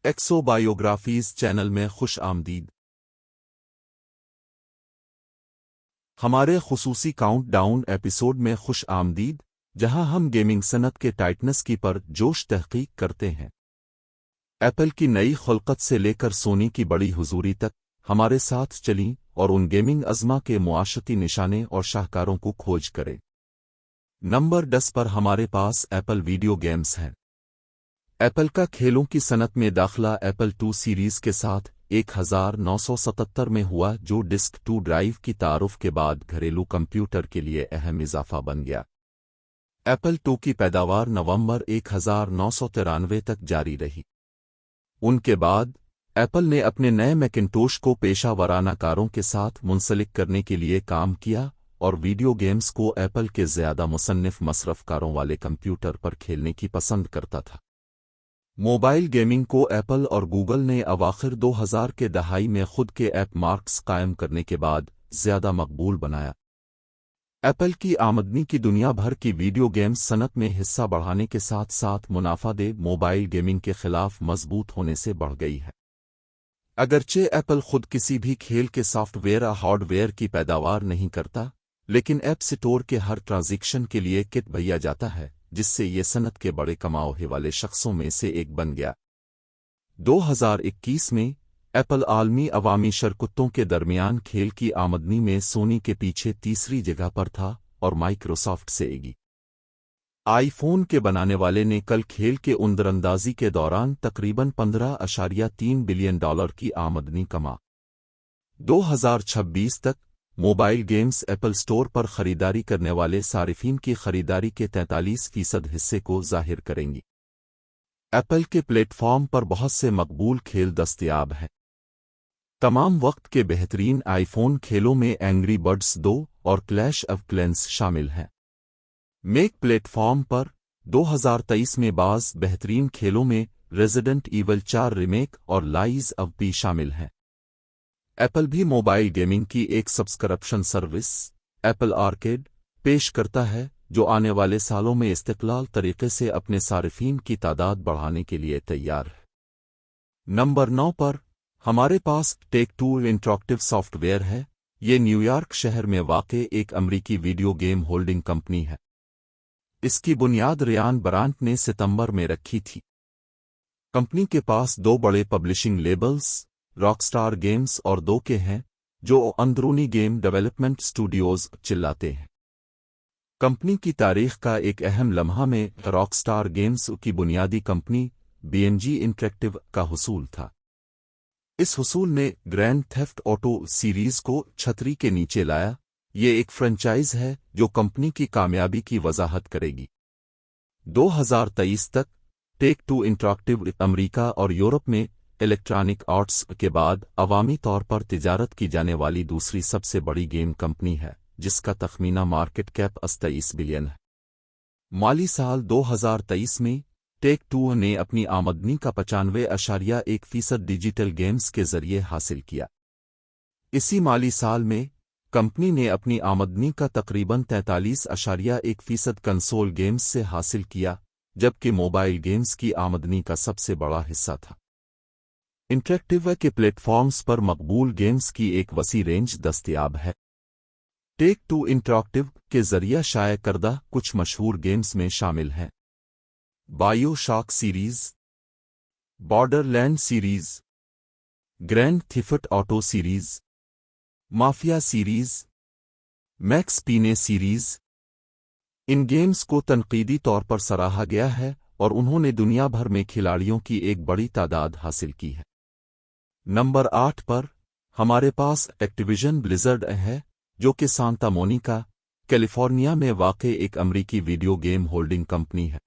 ایکسو biographies channel میں خوش آمدید۔ ہمارے خصوصی کاؤنٹ ڈاؤن ایپیسوڈ میں خوش آمدید، جہاں ہم گیمنگ صنعت کے ٹائٹنس کی پر جوش تحقیق کرتے ہیں۔ ایپل کی نئی خلقت سے لے کر سونی کی بڑی حضوری تک ہمارے ساتھ چلیں اور ان گیمنگ ازما کے معاشرتی نشانے اور شاہکاروں کو کھوج کریں۔ نمبر 10 پر ہمارے پاس ایپل ویڈیو گیمز ہیں۔ ایپل کا کھیلوں کی صنعت میں داخلہ ایپل 2 سیریز کے ساتھ 1977 میں ہوا، جو ڈسک 2 ڈرائیو کی تعارف کے بعد گھریلو کمپیوٹر کے لیے اہم اضافہ بن گیا۔ ایپل 2 کی پیداوار نومبر 1993 تک جاری رہی۔ ان کے بعد ایپل نے اپنے نئے میکنٹوش کو پیشہ ورانہ کاروں کے ساتھ منسلک کرنے کے لیے کام کیا اور ویڈیو گیمز کو ایپل کے زیادہ مصنف مصرف کاروں والے کمپیوٹر پر کھیلنے کی پسند کرتا تھا۔ موبائل گیمنگ کو ایپل اور گوگل نے اواخر 2000 کے دہائی میں خود کے ایپ مارکس قائم کرنے کے بعد زیادہ مقبول بنایا۔ ایپل کی آمدنی کی دنیا بھر کی ویڈیو گیمز صنعت میں حصہ بڑھانے کے ساتھ ساتھ منافع دہ موبائل گیمنگ کے خلاف مضبوط ہونے سے بڑھ گئی ہے۔ اگرچہ ایپل خود کسی بھی کھیل کے سافٹ ویئر یا ہارڈ ویئر کی پیداوار نہیں کرتا، لیکن ایپ سٹور کے ہر ٹرانزیکشن کے لیے کٹ بھیا جاتا ہے، جس سے یہ صنعت کے بڑے کماؤ والے شخصوں میں سے ایک بن گیا۔ 2021 میں ایپل عالمی عوامی شرکتوں کے درمیان کھیل کی آمدنی میں سونی کے پیچھے تیسری جگہ پر تھا اور مائیکروسافٹ سے ایگی۔ آئی فون کے بنانے والے نے کل کھیل کے اندراندازی کے دوران تقریباً $15.3 بلین کی آمدنی کما۔ 2026 تک موبائل گیمز ایپل سٹور پر خریداری کرنے والے صارفین کی خریداری کے 43% حصے کو ظاہر کریں گی۔ ایپل کے پلیٹ فارم پر بہت سے مقبول کھیل دستیاب ہیں۔ تمام وقت کے بہترین آئی فون کھیلوں میں اینگری برڈز 2 اور کلیش آف کلینس شامل ہیں۔ میک پلیٹ فارم پر 2023 میں بعض بہترین کھیلوں میں ریزیڈنٹ ایول 4 ریمیک اور لائز آف پی شامل ہیں۔ ایپل بھی موبائل گیمنگ کی ایک سبسکرپشن سروس، ایپل آرکیڈ، پیش کرتا ہے، جو آنے والے سالوں میں استقلال طریقے سے اپنے صارفین کی تعداد بڑھانے کے لیے تیار ہے۔ نمبر 9 پر ہمارے پاس ٹیک 2 انٹریکٹیو سافٹ ویئر ہے۔ یہ نیو یارک شہر میں واقع ایک امریکی ویڈیو گیم ہولڈنگ کمپنی ہے۔ اس کی بنیاد ریان برانٹ نے ستمبر میں رکھی تھی۔ کمپنی کے پاس 2 بڑے publishing labels, rock star games اور 2 کے ہیں، جو اندرونی گیم ڈیولپمنٹ سٹوڈیوز چلاتے ہیں۔ کمپنی کی تاریخ کا ایک اہم لمحہ میں راک سٹار گیمز کی بنیادی کمپنی BNG انٹریکٹیو کا حصول تھا۔ اس حصول نے گرینڈ تھیفٹ آٹو سیریز کو چھتری کے نیچے لایا۔ یہ ایک فرنچائز ہے جو کمپنی کی کامیابی کی وضاحت کرے گی۔ 2023 تک ٹیک 2 انٹریکٹیو امریکہ اور یورپ میں الیکٹرانک آرٹس کے بعد عوامی طور پر تجارت کی جانے والی دوسری سب سے بڑی گیم کمپنی ہے، جس کا تخمینہ مارکیٹ کیپ 23 بلین ہے۔ مالی سال 2023 میں ٹیک 2 نے اپنی آمدنی کا 95.1% ڈیجیٹل گیمز کے ذریعے حاصل کیا۔ اسی مالی سال میں کمپنی نے اپنی آمدنی کا تقریباً 43.1% کنسول گیمز سے حاصل کیا، جبکہ موبائل گیمز کی آمدنی کا سب سے بڑا حصہ تھا۔ انٹریکٹیو کے پلیٹ فارمز پر مقبول گیمز کی ایک وسیع رینج دستیاب ہے۔ ٹیک 2 انٹریکٹیو کے ذریعہ شائع کردہ کچھ مشہور گیمز میں شامل ہیں: BioShock series, Borderlands series, Grand Theft Auto series, Mafia series, Max Payne series. ان گیمز کو تنقیدی طور پر سراہا گیا ہے اور انہوں نے دنیا بھر میں کھلاڑیوں کی ایک بڑی تعداد حاصل کی ہے۔ نمبر 8 پر ہمارے پاس ایکٹیویژن بلیزرڈ ہے، جو کہ سانتا مونیکا، کیلیفورنیا میں واقع ایک امریکی ویڈیو گیم ہولڈنگ کمپنی ہے۔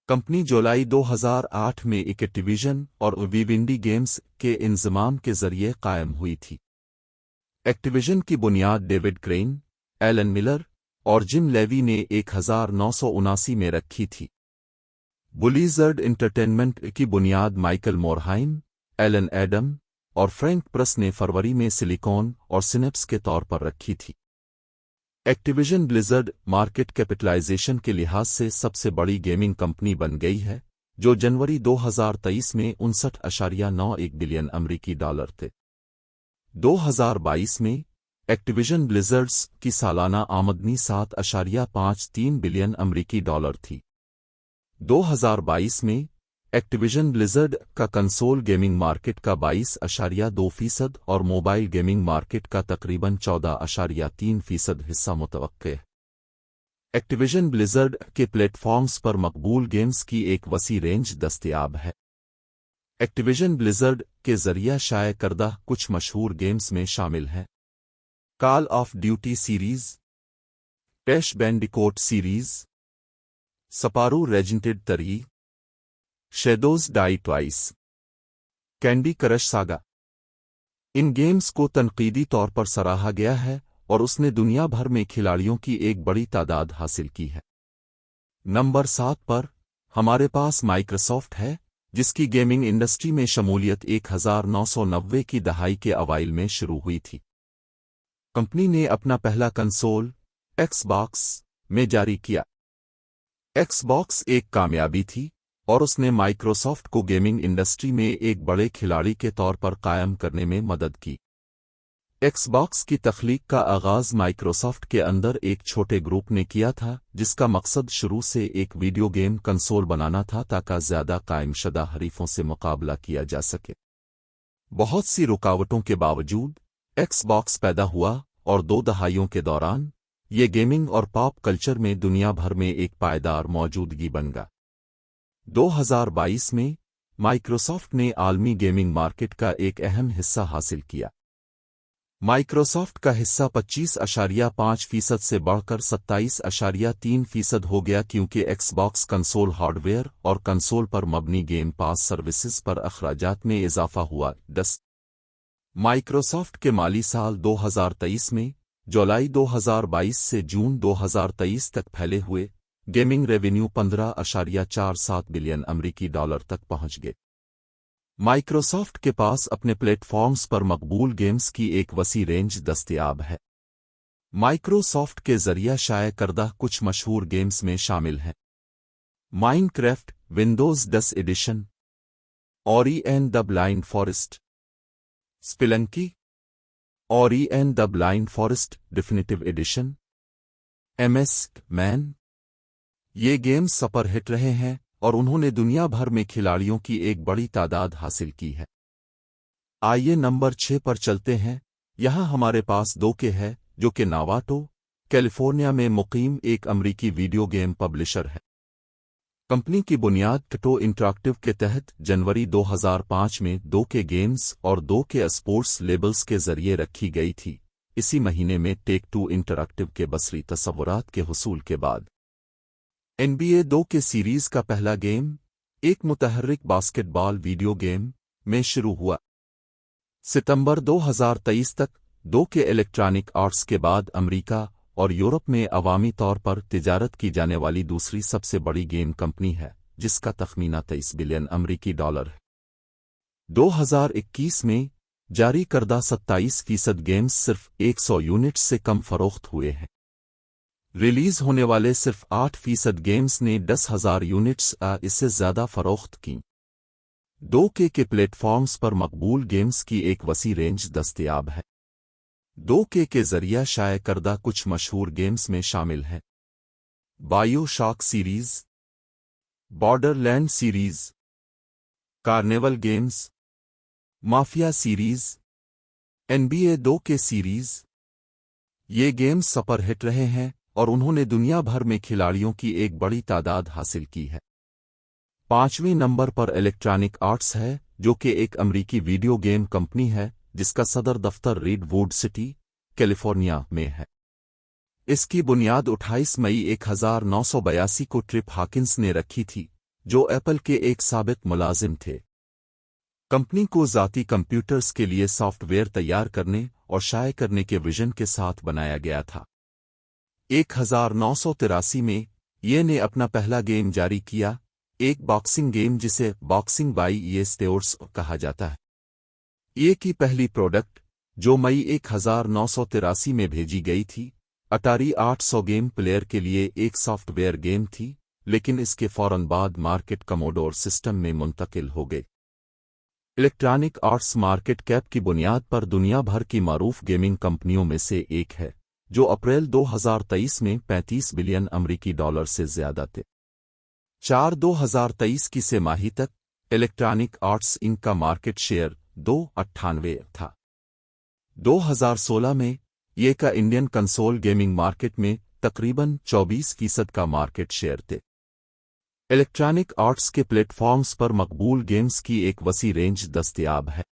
کمپنی جولائی 2008 میں ایکٹیویژن اور ویوینڈی گیمز کے انضمام کے ذریعے قائم ہوئی تھی۔ ایکٹیویژن کی بنیاد ڈیوڈ کرین، ایلن ملر اور جم لیوی نے 1979 میں رکھی تھی۔ بلیزرڈ انٹرٹینمنٹ کی بنیاد مائیکل مورہائم، ایلن ایڈم اور فرینک پرس نے فروری میں سلیکون اور سنیپس کے طور پر رکھی تھی۔ ایکٹیویژن بلیزرڈ مارکیٹ کیپٹلائزیشن کے لحاظ سے سب سے بڑی گیمنگ کمپنی بن گئی ہے، जो जनवरी 2023 में 59.91 बिलियन अमेरिकी डॉलर थे। 2022 में एक्टिविजन ब्लिज़र्ड्स की सालाना आमदनी 7.53 बिलियन अमेरिकी डॉलर थी। 2022 में एक्टिविजन ब्लिज़र्ड का कंसोल गेमिंग मार्केट का 22.2% और मोबाइल गेमिंग मार्केट का तकरीबन 14.3% हिस्सा मुतवक्के है। एक्टिविजन ब्लिज़र्ड के प्लेटफॉर्म्स पर मकबूल गेम्स की एक वसी रेंज दस्तयाब है। एक्टिविजन ब्लिज़र्ड के ज़रिए शाये करदा कुछ मशहूर गेम्स में शामिल हैं Call of Duty series, Crash Bandicoot series, Spyro Reignited 3, Shadows Die Twice, Candy Crush Saga. इन गेम्स को तनकीदी तौर पर सराहा गया है और उसने दुनिया भर में खिलाड़ियों की एक बड़ी तादाद हासिल की है। नंबर 7 पर हमारे पास माइक्रोसॉफ्ट है, जिसकी गेमिंग इंडस्ट्री में शमूलियत 1990 की दहाई के अवाइल में शुरू हुई थी। कंपनी ने अपना पहला कंसोल एक्सबॉक्स में जारी किया। एक्सबॉक्स एक कामयाबी थी और उसने माइक्रोसॉफ्ट को गेमिंग इंडस्ट्री में एक बड़े खिलाड़ी के तौर पर कायम करने में मदद की। एक्सबॉक्स की तख्लीक का आगाज़ माइक्रोसॉफ्ट के अंदर एक छोटे ग्रुप ने किया था, जिसका मकसद शुरू से एक वीडियो गेम कंसोल बनाना था ताकि ज़्यादा कायमशुदा हरीफों से मुकाबला किया जा सके। बहुत सी रुकावटों के बावजूद एक्सबॉक्स पैदा हुआ और 2 दहाइयों के दौरान ये गेमिंग और पॉप कल्चर में दुनिया भर में एक पायदार मौजूदगी बन गया। 2022 में माइक्रोसॉफ्ट ने आलमी गेमिंग मार्केट का एक अहम हिस्सा हासिल किया। माइक्रोसॉफ्ट का हिस्सा 25.5% से बढ़कर 27.3% हो गया, क्योंकि एक्सबॉक्स कंसोल हार्डवेयर और कंसोल पर मबनी गेम पास सर्विसेज पर अखराजात में इजाफा हुआ। 10 माइक्रोसॉफ्ट के माली साल 2023 में जुलाई 2022 से जून 2023 तक फैले हुए गेमिंग रेवेन्यू 15.47 बिलियन अमेरिकी डॉलर तक पहुंच गए। माइक्रोसॉफ्ट के पास अपने प्लेटफॉर्म्स पर मकबूल गेम्स की एक वसी रेंज दस्तयाब है। माइक्रोसॉफ्ट के जरिए शाये करदा कुछ मशहूर गेम्स में शामिल हैं Minecraft Windows 10 edition, Ori and the Blind Forest, Spelunky, Ori and the Blind Forest definitive edition, MS man. ये गेम्स सुपरहिट रहे हैं और उन्होंने दुनिया भर में खिलाड़ियों की एक बड़ी तादाद हासिल की है। आइए नंबर 6 पर चलते हैं। यहाँ हमारे पास 2K है, जो कि नावाटो, कैलिफोर्निया में मुकीम एक अमरीकी वीडियो गेम पब्लिशर है। कंपनी की बुनियाद टो इंटरैक्टिव के तहत जनवरी 2005 में 2K गेम्स और 2K स्पोर्ट्स लेबल्स के जरिए रखी गई थी। इसी महीने में टेक-2 इंटरैक्टिव के बसरी तस्वुरात के हुसूल के बाद NBA 2K सीरीज का पहला गेम एक मुतहर्रिक बास्केटबॉल वीडियो गेम में शुरू हुआ। सितंबर 2023 तक 2K इलेक्ट्रॉनिक आर्ट्स के बाद अमेरिका और यूरोप में अवामी तौर पर तिजारत की जाने वाली दूसरी सबसे बड़ी गेम कंपनी है, जिसका तखमीना 23 बिलियन अमेरिकी डॉलर है। 2021 में जारी करदा 27% गेम्स सिर्फ 100 यूनिट्स से कम फरोख्त हुए हैं। रिलीज होने वाले सिर्फ 8% गेम्स ने 10,000 यूनिट्स इससे ज़्यादा फरोख्त की। 2K के प्लेटफॉर्म्स पर मकबूल गेम्स की एक वसी रेंज दस्तयाब है। 2K के जरिए शाये करदा कुछ मशहूर गेम्स में शामिल हैं BioShock series, Borderland series, carnival games, mafia series, NBA 2K series. ये गेम्स सुपरहिट रहे हैं और उन्होंने दुनिया भर में खिलाड़ियों की एक बड़ी तादाद हासिल की है। 5वें नंबर पर इलेक्ट्रॉनिक आर्ट्स है, जो कि एक अमरीकी वीडियो गेम कंपनी है जिसका सदर दफ्तर रेडवुड सिटी, कैलिफोर्निया में है। इसकी बुनियाद 28 मई 1982 को ट्रिप हॉकिंस ने रखी थी, जो एप्पल के एक साबिक मुलाजिम थे। कंपनी को ज़ाती कंप्यूटर्स के लिए सॉफ्टवेयर तैयार करने और शाये करने के विजन के साथ बनाया गया था। 1983 में ये ने अपना पहला गेम जारी किया, एक बॉक्सिंग गेम जिसे बॉक्सिंग बाई ये स्टेवर्स कहा जाता है। ये की पहली प्रोडक्ट, जो मई 1983 में भेजी गई थी, अटारी 800 गेम प्लेयर के लिए एक सॉफ्टवेयर गेम थी, लेकिन इसके फौरन बाद मार्केट कमोडोर सिस्टम में मुंतकिल हो गई। इलेक्ट्रॉनिक आर्ट्स मार्केट कैप की बुनियाद पर दुनिया भर की मारूफ गेमिंग कंपनियों में से एक है, जो अप्रैल 2023 में 35 बिलियन अमरीकी डॉलर से ज्यादा थे। 2023 की तिमाही तक इलेक्ट्रॉनिक आर्ट्स इंक का मार्केट शेयर 2.98 था। 2016 में ये का इंडियन कंसोल गेमिंग मार्केट में तकरीबन 24% का मार्केट शेयर थे। इलेक्ट्रॉनिक आर्ट्स के प्लेटफॉर्म्स पर मकबूल गेम्स की एक वसी रेंज दस्तयाब है।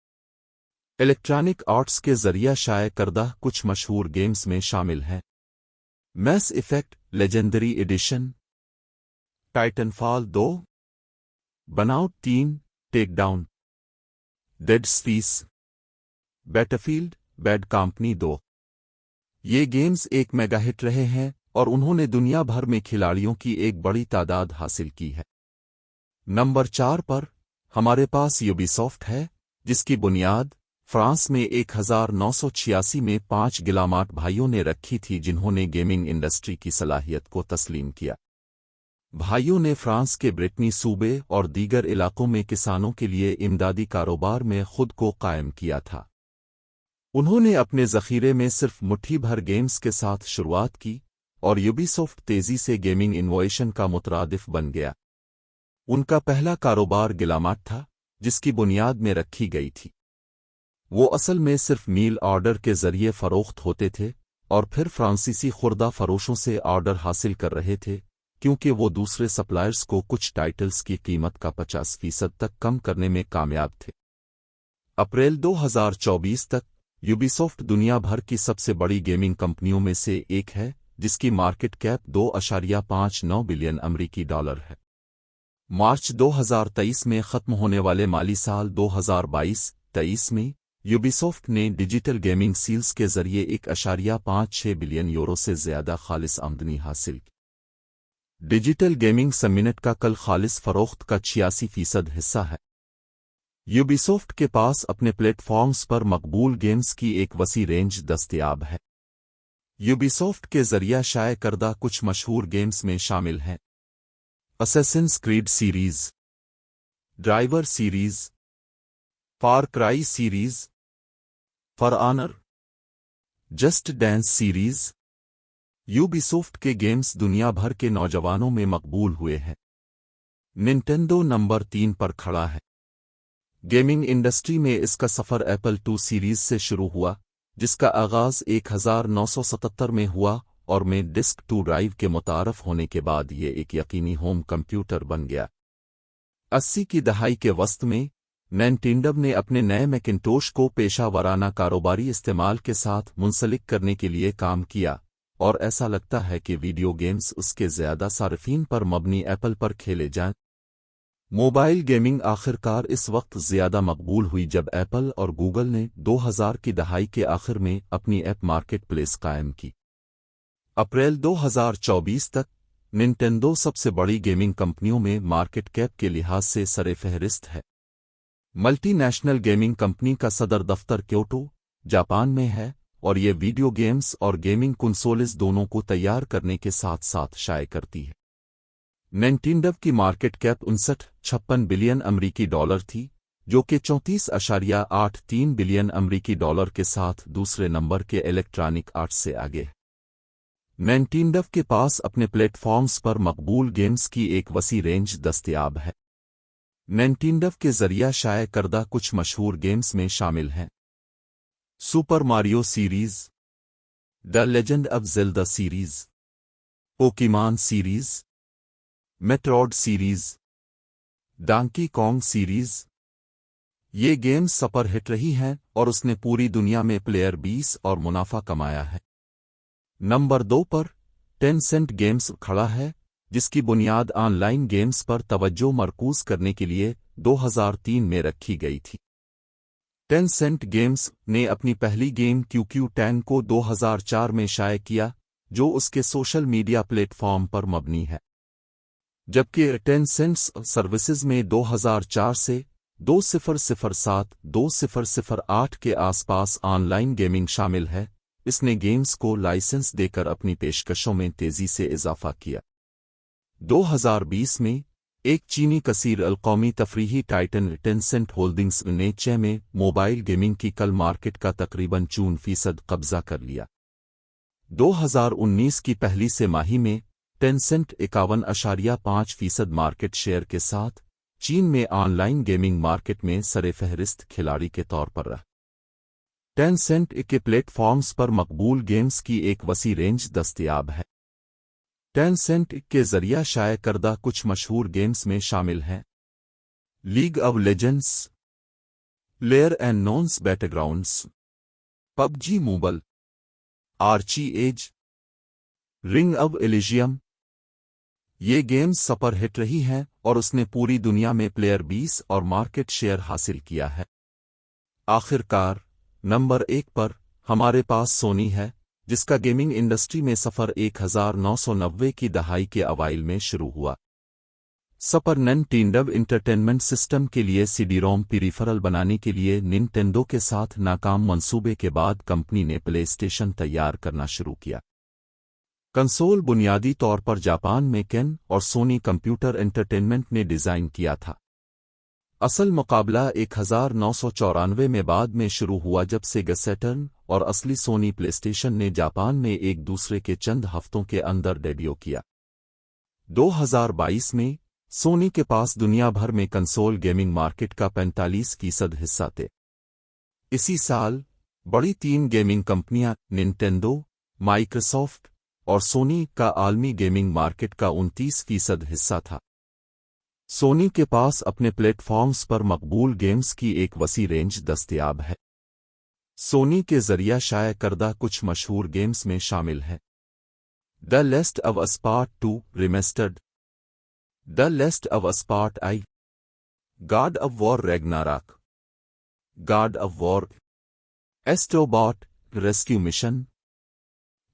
इलेक्ट्रॉनिक आर्ट्स के जरिए शाये करदा कुछ मशहूर गेम्स में शामिल हैं Mass Effect legendary edition, Titanfall 2, Burnout 3, takedown, dead space, Battlefield, bad company 2। ये गेम्स एक मेगाहिट रहे हैं और उन्होंने दुनिया भर में खिलाड़ियों की एक बड़ी तादाद हासिल की है। नंबर 4 पर हमारे पास यूबीसॉफ्ट है, जिसकी बुनियाद फ्रांस में 1986 में 5 गिलामाट भाइयों ने रखी थी, जिन्होंने गेमिंग इंडस्ट्री की सलाहियत को तस्लीम किया। भाइयों ने फ्रांस के ब्रिटनी सूबे और दीगर इलाकों में किसानों के लिए इमदादी कारोबार में खुद को कायम किया था। उन्होंने अपने ज़ख़ीरे में सिर्फ मुट्ठी भर गेम्स के साथ शुरुआत की और यूबीसॉफ्ट तेज़ी से गेमिंग इनोवेशन का मुतरादिफ बन गया। उनका पहला कारोबार गिलामाट था, जिसकी बुनियाद में रखी गई थी। वो असल में सिर्फ मील ऑर्डर के जरिए फ़रोख्त होते थे और फिर फ्रांसीसी खुर्दा फरोशों से ऑर्डर हासिल कर रहे थे, क्योंकि वो दूसरे सप्लायर्स को कुछ टाइटल्स की कीमत का 50% तक कम करने में कामयाब थे। अप्रैल 2024 तक यूबीसॉफ्ट दुनिया भर की सबसे बड़ी गेमिंग कंपनियों में से एक है, जिसकी मार्केट कैप 2.59 बिलियन अमरीकी डॉलर है। मार्च 2023 में खत्म होने वाले माली साल 2022-23 में यूबीसॉफ्ट ने डिजिटल गेमिंग सील्स के जरिए 1.56 बिलियन यूरो से ज्यादा खालिस आमदनी हासिल की। डिजिटल गेमिंग सेगमेंट का कल खालिस फरोख्त का 86% हिस्सा है। यूबीसॉफ्ट के पास अपने प्लेटफॉर्म्स पर मकबूल गेम्स की एक वसी रेंज दस्तयाब है। यूबीसॉफ्ट के जरिए शाये करदा कुछ मशहूर गेम्स में शामिल हैं Assassin's Creed series, Driver series, Far Cry series, For Honor, Just Dance series. Ubisoft के गेम्स दुनिया भर के नौजवानों में मकबूल हुए हैं। निंटेंडो नंबर 3 पर खड़ा है। गेमिंग इंडस्ट्री में इसका सफ़र एप्पल II सीरीज से शुरू हुआ, जिसका आगाज़ 1977 में हुआ और में डिस्क 2 ड्राइव के मुतारफ होने के बाद ये एक यकीनी होम कंप्यूटर बन गया। 80 की दहाई के वस्त में निंटेंडो ने अपने नए मैकिंटोश को पेशा वराना कारोबारी इस्तेमाल के साथ मुंसलिक करने के लिए काम किया, और ऐसा लगता है कि वीडियो गेम्स उसके ज़्यादा सार्फिन पर मबनी एप्पल पर खेले जाएं। मोबाइल गेमिंग आखिरकार इस वक्त ज़्यादा मकबूल हुई जब एप्पल और गूगल ने 2000 की दहाई के आखिर में अपनी ऐप मार्केट प्लेस कायम की। अप्रैल 2024 तक निंटेंडो सबसे बड़ी गेमिंग कंपनियों में मार्केट कैप के लिहाज से सरे-फहरिस्त है। मल्टी नेशनल गेमिंग कंपनी का सदर दफ्तर क्योटो, जापान में है, और ये वीडियो गेम्स और गेमिंग कंसोल्स दोनों को तैयार करने के साथ साथ शाये करती है। निंटेंडो की मार्केट कैप 59-56 बिलियन अमरीकी डॉलर थी, जो कि 34.83 बिलियन अमरीकी डॉलर के साथ दूसरे नंबर के इलेक्ट्रॉनिक आर्ट्स से आगे है। निंटेंडो के पास अपने प्लेटफॉर्म्स पर मकबूल गेम्स की एक वसी रेंज दस्तयाब है। निंटेंडो के जरिए शाये करदा कुछ मशहूर गेम्स में शामिल हैं super Mario series, the legend of Zelda series, Pokemon series, Metroid series, donkey Kong series. ये गेम्स सुपर हिट रही हैं और उसने पूरी दुनिया में प्लेयर 20 और मुनाफा कमाया है। नंबर 2 पर टेंसेंट गेम्स खड़ा है, जिसकी बुनियाद ऑनलाइन गेम्स पर तवज्जो मरकूज करने के लिए 2003 में रखी गई थी। टेंसेंट गेम्स ने अपनी पहली गेम QQ10 को 2004 में शाये किया, जो उसके सोशल मीडिया प्लेटफॉर्म पर मबनी है, जबकि टेंसेंट सर्विसेज में 2004 से 2007-2008 के आसपास ऑनलाइन गेमिंग शामिल है। इसने गेम्स को लाइसेंस देकर अपनी पेशकशों में तेजी से इजाफा किया। 2020 میں ایک چینی کثیر القومی تفریحی ٹائٹن ٹینسنٹ ہولڈنگز نے چے میں موبائل گیمنگ کی کل مارکیٹ کا تقریباً 54% قبضہ کر لیا۔ 2019 کی پہلی سہ ماہی میں ٹینسنٹ 51.5% مارکیٹ شیئر کے ساتھ چین میں آن لائن گیمنگ مارکیٹ میں سر فہرست کھلاڑی کے طور پر رہا۔ ٹینسنٹ کے پلیٹ فارمز پر مقبول گیمز کی ایک وسیع رینج دستیاب ہے۔ ٹینسنٹ کے ذریعہ شائع کردہ کچھ مشہور گیمز میں شامل ہیں League of Legends, PlayerUnknown's Battlegrounds, PUBG mobile, ArcheAge, Ring of Elysium. یہ گیمز سپر ہٹ رہی ہیں اور اس نے پوری دنیا میں پلیئر بیس اور مارکیٹ شیئر حاصل کیا ہے۔ آخر کار نمبر 1 پر ہمارے پاس سونی ہے، جس کا گیمنگ انڈسٹری میں سفر 1990 کی دہائی کے اوائل میں شروع ہوا۔ سپر ننٹینڈو انٹرٹینمنٹ سسٹم کے لیے سی ڈی روم پیریفرل بنانے کے لیے ننٹینڈو کے ساتھ ناکام منصوبے کے بعد کمپنی نے پلے اسٹیشن تیار کرنا شروع کیا۔ کنسول بنیادی طور پر جاپان میں کین اور سونی کمپیوٹر انٹرٹینمنٹ نے ڈیزائن کیا تھا۔ اصل مقابلہ 1994 میں بعد میں شروع ہوا جب سیگا سیٹرن اور اصلی سونی پلے اسٹیشن نے جاپان میں ایک دوسرے کے چند ہفتوں کے اندر ڈیبیو کیا۔ 2022 میں سونی کے پاس دنیا بھر میں کنسول گیمنگ مارکیٹ کا 45% حصہ تھے۔ اسی سال بڑی 3 گیمنگ کمپنیاں ننٹینڈو، مائیکروسافٹ اور سونی کا عالمی گیمنگ مارکیٹ کا 29% حصہ تھا۔ سونی کے پاس اپنے پلیٹ فارمز پر مقبول گیمز کی ایک وسیع رینج دستیاب ہے۔ سونی کے ذریعہ شائع کردہ کچھ مشہور گیمز میں شامل ہیں The Last of Us part 2 remastered, The Last of Us part I, God of War Ragnarok, God of War, Astro Bot rescue mission.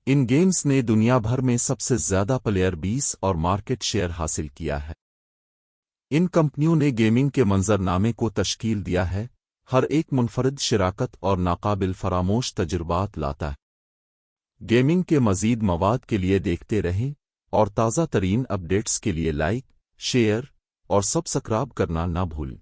ان گیمز نے دنیا بھر میں سب سے زیادہ پلیئر بیس اور مارکیٹ شیئر حاصل کیا ہے۔ ان کمپنیوں نے گیمنگ کے منظرنامے کو تشکیل دیا ہے، ہر ایک منفرد شراکت اور ناقابل فراموش تجربات لاتا ہے۔ گیمنگ کے مزید مواد کے لیے دیکھتے رہیں اور تازہ ترین اپ ڈیٹس کے لیے لائک، شیئر اور سبسکرائب کرنا نہ بھولیں۔